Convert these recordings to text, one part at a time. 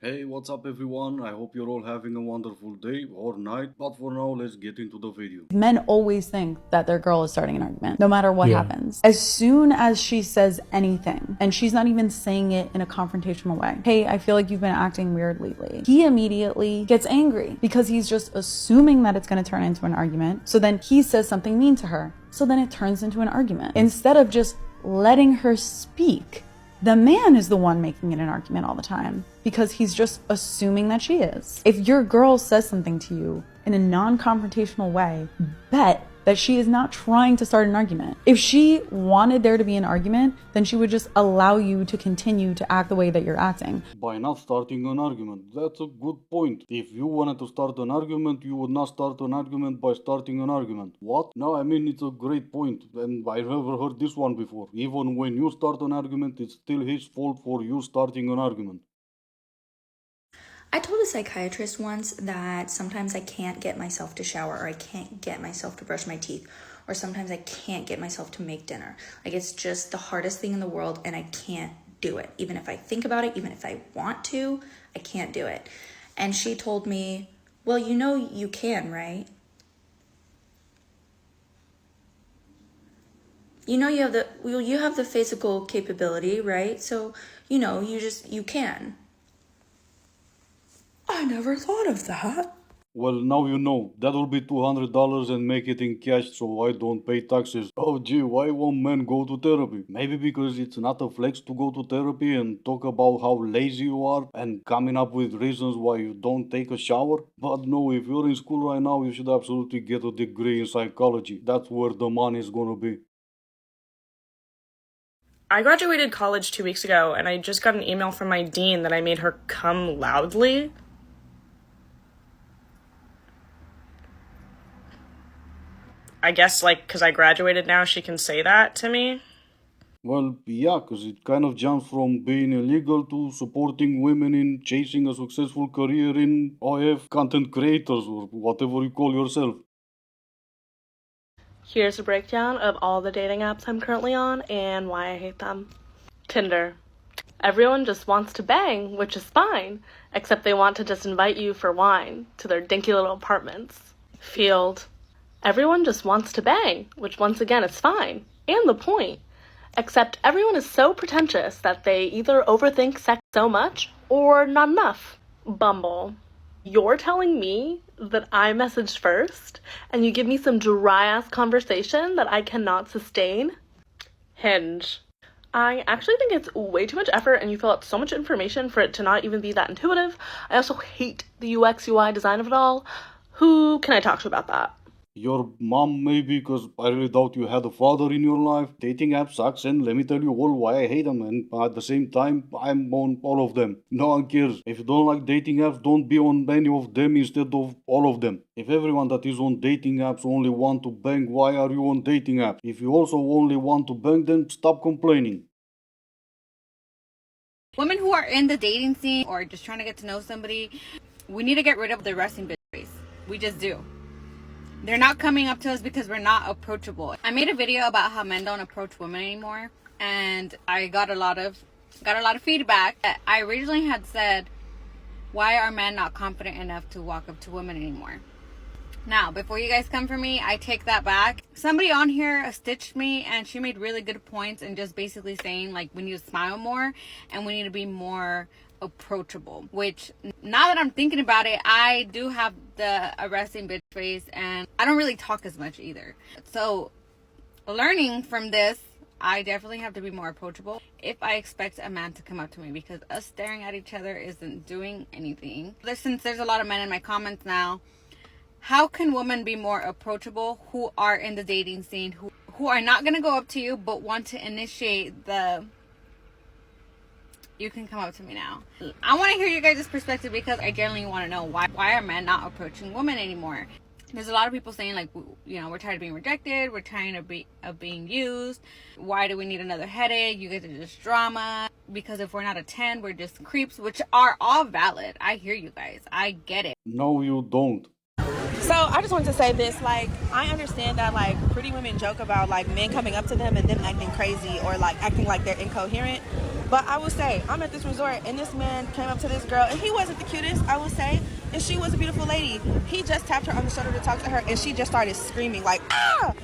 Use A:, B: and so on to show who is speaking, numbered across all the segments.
A: Hey, what's up everyone? I hope you're all having a wonderful day or night, but for now, let's get into the video.
B: Men always think that their girl is starting an argument, no matter what happens. As soon as she says anything, and she's not even saying it in a confrontational way, hey, I feel like you've been acting weird lately, he immediately gets angry because he's just assuming that it's gonna turn into an argument. So then he says something mean to her. So then it turns into an argument. Instead of just letting her speak, the man is the one making it an argument all the time because he's just assuming that she is. If your girl says something to you in a non-confrontational way, bet that she is not trying to start an argument. If she wanted there to be an argument, then she would just allow you to continue to act the way that you're acting.
A: By not starting an argument, that's a good point. If you wanted to start an argument, you would not start an argument by starting an argument. What? No, I mean, it's a great point, and I've never heard this one before. Even when you start an argument, it's still his fault for you starting an argument.
C: I told a psychiatrist once that sometimes I can't get myself to shower, or I can't get myself to brush my teeth, or sometimes I can't get myself to make dinner. Like, it's just the hardest thing in the world, and I can't do it. Even if I think about it, even if I want to, I can't do it. And she told me, well, you know you can, right? You know you have the physical capability, right? So, you can. I never thought of that.
A: Well, now you know. That will be $200 and make it in cash so I don't pay taxes. Oh gee, why won't men go to therapy? Maybe because it's not a flex to go to therapy and talk about how lazy you are and coming up with reasons why you don't take a shower? But no, if you're in school right now, you should absolutely get a degree in psychology. That's where the money is gonna be.
D: I graduated college 2 weeks ago, and I just got an email from my dean that I made her come loudly. I guess, because I graduated now, she can say that to me.
A: Well, yeah, because it kind of jumps from being illegal to supporting women in chasing a successful career in OF content creators or whatever you call yourself.
D: Here's a breakdown of all the dating apps I'm currently on and why I hate them. Tinder. Everyone just wants to bang, which is fine, except they want to just invite you for wine to their dinky little apartments. Field. Everyone just wants to bang, which once again is fine, and the point. Except everyone is so pretentious that they either overthink sex so much or not enough. Bumble. You're telling me that I messaged first and you give me some dry-ass conversation that I cannot sustain? Hinge. I actually think it's way too much effort and you fill out so much information for it to not even be that intuitive. I also hate the UX UI design of it all. Who can I talk to about that?
A: Your mom, maybe, because I really doubt you had a father in your life. Dating apps sucks, and let me tell you all why I hate them. And at the same time, I'm on all of them. No one cares. If you don't like dating apps, don't be on any of them instead of all of them. If everyone that is on dating apps only want to bang, why are you on dating apps? If you also only want to bang, then stop complaining.
E: Women who are in the dating scene or just trying to get to know somebody, we need to get rid of the resting bitch face. We just do. They're not coming up to us because we're not approachable. I made a video about how men don't approach women anymore, and I got a lot of feedback. I originally had said, why are men not confident enough to walk up to women anymore? Now, before you guys come for me, I take that back. Somebody on here stitched me, and she made really good points and just basically saying, like, we need to smile more and we need to be more approachable. Which, now that I'm thinking about it, I do have the resting bitch face, and I don't really talk as much either. So, learning from this, I definitely have to be more approachable if I expect a man to come up to me, because us staring at each other isn't doing anything. Since there's a lot of men in my comments now, how can women be more approachable who are in the dating scene, who are not going to go up to you but want to initiate the you can come up to me now? I want to hear you guys' perspective, because I genuinely want to know why are men not approaching women anymore? There's a lot of people saying, like, we're tired of being rejected, we're tired of being used, why do we need another headache, you guys are just drama, because if we're not a 10 we're just creeps, which are all valid. I hear you guys, I get it.
A: No, you don't.
F: So I just wanted to say this, I understand that, pretty women joke about, men coming up to them and them acting crazy or, acting like they're incoherent. But I will say, I'm at this resort and this man came up to this girl and he wasn't the cutest, I will say, and she was a beautiful lady. He just tapped her on the shoulder to talk to her and she just started screaming like, ah!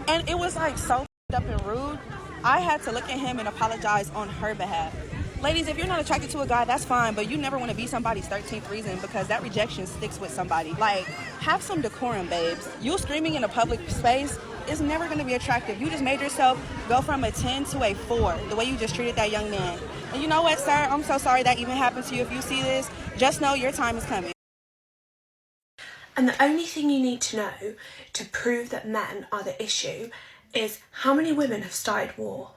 F: And it was like so up and rude. I had to look at him and apologize on her behalf. Ladies, if you're not attracted to a guy, that's fine, but you never want to be somebody's 13th reason because that rejection sticks with somebody. Like, have some decorum, babes. You screaming in a public space is never going to be attractive. You just made yourself go from a 10 to a 4, the way you just treated that young man. And you know what, sir? I'm so sorry that even happened to you. If you see this, just know your time is coming.
G: And the only thing you need to know to prove that men are the issue is how many women have started war.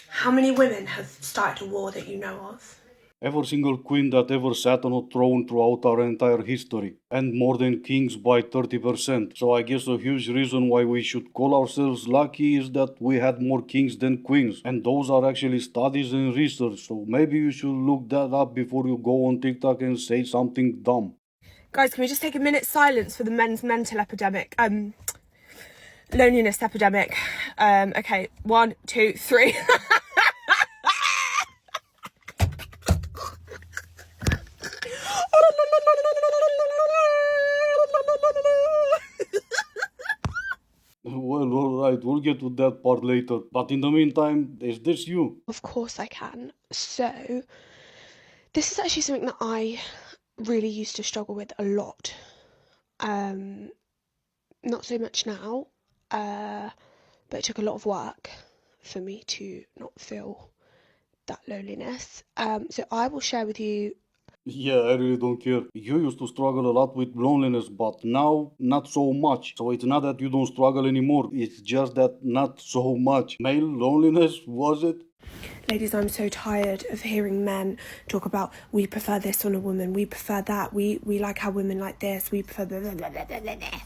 G: How many women have started a war that you know of?
A: Every single queen that ever sat on a throne throughout our entire history, and more than kings by 30%. So I guess a huge reason why we should call ourselves lucky is that we had more kings than queens, and those are actually studies and research, so maybe you should look that up before you go on TikTok and say something dumb.
G: Guys, can we just take a minute's silence for the men's mental epidemic? Loneliness epidemic. Okay, 1, 2, 3.
A: Well, alright, we'll get to that part later. But in the meantime, is this you?
H: Of course I can. So, this is actually something that I really used to struggle with a lot. Not so much now, but it took a lot of work for me to not feel that loneliness. So I will share with you.
A: Yeah, I really don't care. You used to struggle a lot with loneliness, but now not so much. So it's not that you don't struggle anymore, it's just that not so much. Male loneliness, was it?
H: Ladies, I'm so tired of hearing men talk about, we prefer this on a woman, we prefer that, we like how women like this, we prefer blah, blah, blah, blah, blah, blah.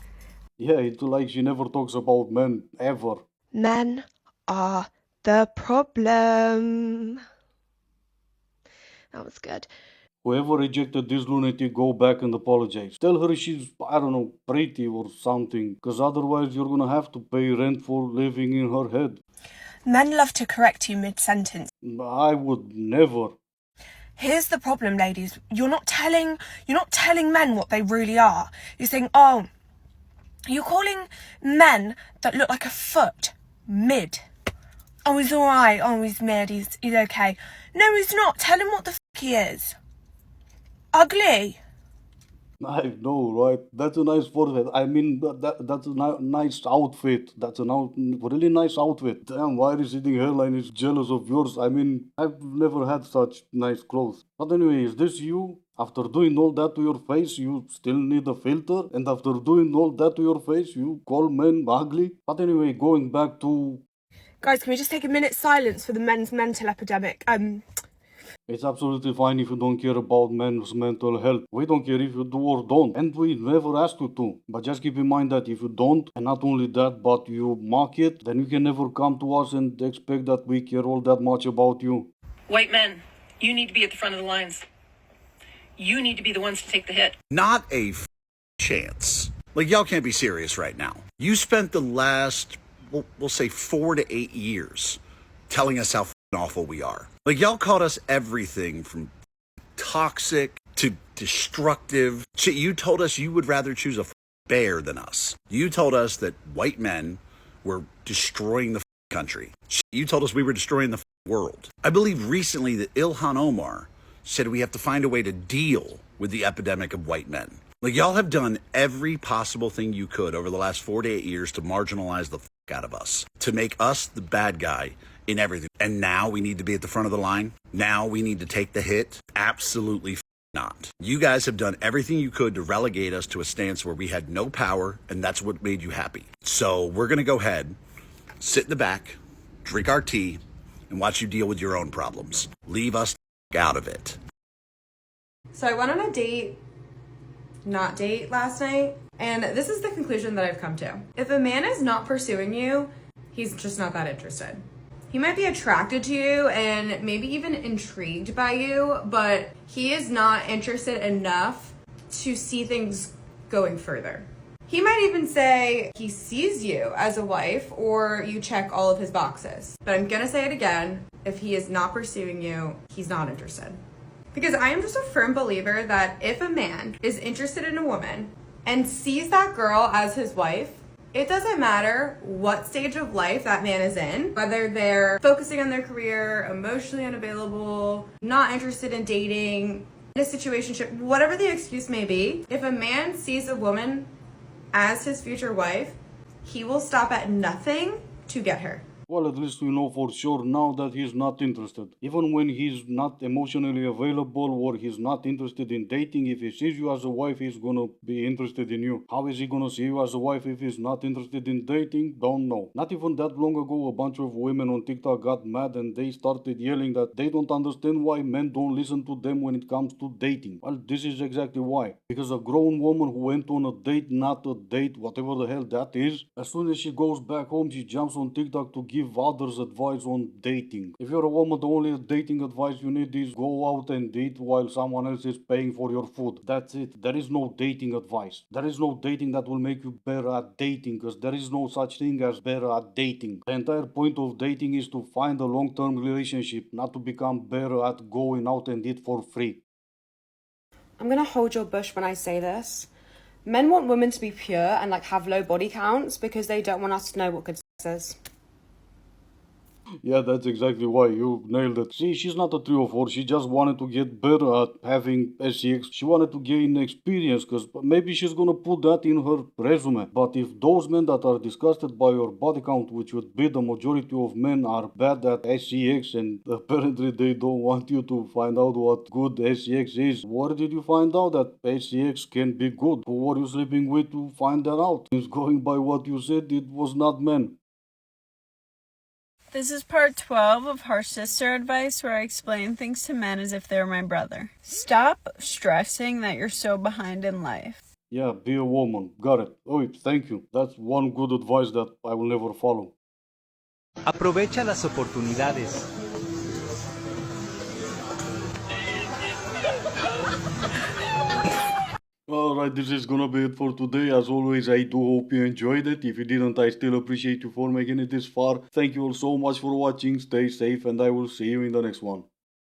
A: Yeah, it's like she never talks about men, ever.
H: Men are the problem. That was good.
A: Whoever rejected this lunatic, go back and apologize. Tell her she's, I don't know, pretty or something. Cause otherwise you're gonna have to pay rent for living in her head.
G: Men love to correct you mid-sentence.
A: I would never.
G: Here's the problem, ladies. You're not telling men what they really are. You're saying, oh, you're calling men that look like a foot mid. Oh, he's alright. Oh, he's mid. He's okay. No, he's not. Tell him what the fuck he is. Ugly.
A: I know, right? That's a nice forehead. I mean, that's a nice outfit. That's a really nice outfit. Damn, why is sitting hairline is jealous of yours? I mean, I've never had such nice clothes. But anyway, is this you? After doing all that to your face, you still need a filter? And after doing all that to your face, you call men ugly? But anyway, going back to...
G: Guys, can we just take a minute's silence for the men's mental epidemic?
A: It's absolutely fine if you don't care about men's mental health. We don't care if you do or don't. And we never ask you to. But just keep in mind that if you don't, and not only that, but you mock it, then you can never come to us and expect that we care all that much about you.
I: White men, you need to be at the front of the lines. You need to be the ones to take the hit.
J: Not a chance. Like, y'all can't be serious right now. You spent the last, we'll say 4 to 8 years telling us how awful we are. Like, y'all called us everything from toxic to destructive. Shit, you told us you would rather choose a bear than us. You told us that white men were destroying the country. Shit, you told us we were destroying the world. I believe recently that Ilhan Omar said we have to find a way to deal with the epidemic of white men. Like, y'all have done every possible thing you could over the last 4 to 8 years to marginalize the out of us, to make us the bad guy in everything. And now we need to be at the front of the line? Now we need to take the hit? Absolutely not. You guys have done everything you could to relegate us to a stance where we had no power, and that's what made you happy. So we're going to go ahead, sit in the back, drink our tea, and watch you deal with your own problems. Leave us out of it.
K: So I went on a not date last night, and this is the conclusion that I've come to. If a man is not pursuing you, he's just not that interested. He might be attracted to you and maybe even intrigued by you, but he is not interested enough to see things going further. He might even say he sees you as a wife or you check all of his boxes. But I'm gonna say it again, if he is not pursuing you, he's not interested. Because I am just a firm believer that if a man is interested in a woman and sees that girl as his wife, it doesn't matter what stage of life that man is in, whether they're focusing on their career, emotionally unavailable, not interested in dating, in a situationship, whatever the excuse may be. If a man sees a woman as his future wife, he will stop at nothing to get her.
A: Well, at least we know for sure now that he's not interested. Even when he's not emotionally available or he's not interested in dating, if he sees you as a wife, he's gonna be interested in you. How is he gonna see you as a wife if he's not interested in dating? Don't know. Not even that long ago, a bunch of women on TikTok got mad and they started yelling that they don't understand why men don't listen to them when it comes to dating. Well, this is exactly why. Because a grown woman who went on a date, not a date, whatever the hell that is, as soon as she goes back home, she jumps on TikTok to give others advice on dating. If you're a woman, the only dating advice you need is go out and eat while someone else is paying for your food. That's it. There is no dating advice. There is no dating that will make you better at dating, because there is no such thing as better at dating. The entire point of dating is to find a long-term relationship, not to become better at going out and eat for free.
L: I'm gonna hold your bush when I say this. Men want women to be pure and have low body counts because they don't want us to know what good sex is.
A: Yeah, that's exactly why you nailed it. See, she's not a 304. She just wanted to get better at having SCX. She wanted to gain experience because maybe she's gonna put that in her resume. But if those men that are disgusted by your body count, which would be the majority of men, are bad at SCX and apparently they don't want you to find out what good SCX is, where did you find out that SCX can be good? Who were you sleeping with to find that out? Since going by what you said, it was not men.
M: This is part 12 of Harsh Sister Advice, where I explain things to men as if they're my brother. Stop stressing that you're so behind in life.
A: Yeah, be a woman. Got it. Oh, thank you. That's one good advice that I will never follow.
N: Aprovecha las oportunidades.
A: Alright, this is gonna be it for today. As always, I do hope you enjoyed it. If you didn't, I still appreciate you for making it this far. Thank you all so much for watching. Stay safe and I will see you in the next one.